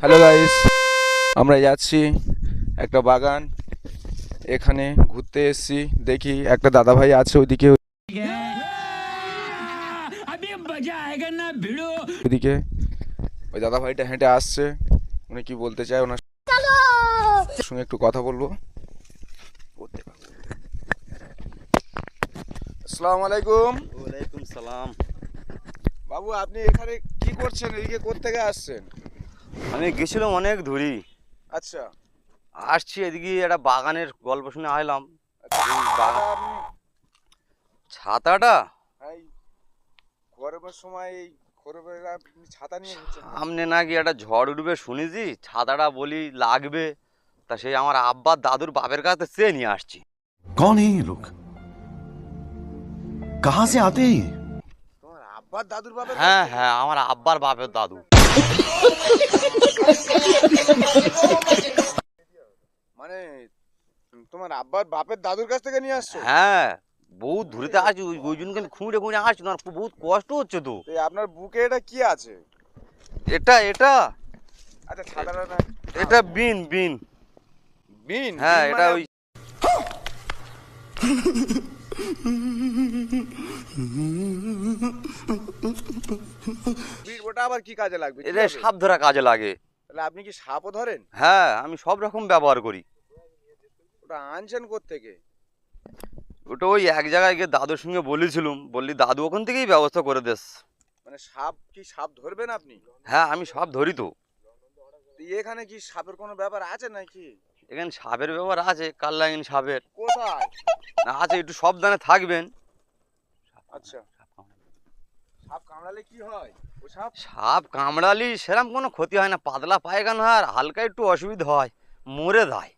Hello guys, আমরা যাচ্ছি একটা বাগান, এখানে ঘুরতে এসেছি। দেখি একটা দাদা ভাই আছে ওইদিকে, ওইদিকে ওই দাদা ভাইটা হেঁটে আসছে। উনি কি বলতে চায় ওনার সঙ্গে একটু কথা বলবো। আসসালামু আলাইকুম। ওয়ালাইকুম সালাম। বাবু, আপনি এখানে কি করছেন? এদিকে কোত্থেকে আসছেন? আমি গেছিলাম অনেক দূরি, আচ্ছা আসছি এদিকে একটা বাগানের গল্প শুনে আইলাম। ছাতাটা গরমের সময় এই গরমের আপনি ছাতা নিয়ে ঘুরছেন? সামনে নাকি একটা ঝড় উঠবে শুনেছি, ছাতাটা বলি লাগবে, তা সেই আমার আব্বা দাদুর বাপের কাছে চেয়ে নিয়ে আসছি। कौन है ये लोग? कहां से आते हैं ये? তোমার আব্বার দাদুর বাপের? হ্যাঁ হ্যাঁ, আমার আব্বার বাপের দাদু। মানে তোমার আব্বার বাপের দাদুর কাছ থেকে নিয়ে আসছো? হ্যাঁ, বহুত দূরেতে আসছি, ওই জন্য আমি খুঁড়ে খুঁড়ে আসছি, তোমার বহুত কষ্ট হচ্ছে তো। তো আপনার বুকে এটা কি আছে? এটা এটা আচ্ছা ছাতাটা না, এটা বিন বিন। বিন? হ্যাঁ, বিন এটা মানে- ওই বিন, ওটা আবার কি কাজে লাগবে? এটা কিভাবে? সাপ ধরা কাজে লাগে। তাহলে আপনি কি সাপও ধরেন? হ্যাঁ, আমি সব রকম ব্যবহার করি। ওটা আনছেন কোত্থেকে? ওটা ওই এক জায়গায় গিয়ে দাদুর সঙ্গে বলেছিলুম, বললি দাদু ওখান থেকেই ব্যবস্থা করে দেস। মানে সাপ ধরবেন আপনি? হ্যাঁ, আমি সব ধরি তো। তো এখানে কি সাপের কোনো ব্যাপার আছে নাকি? এখানে সাপের ব্যবহার আছে, কাল্লাইন সাপের কোথায়? না আছে, একটু সাবধানে থাকবেন। আচ্ছা, সাপ কামড়ালে কি হয়? ও সাপ সাপ কামড়ালি সেরকম কোনো ক্ষতি হয় না, পাতলা পায়খানা হয় আর হালকা একটু অসুবিধা হয়, মরে যায়।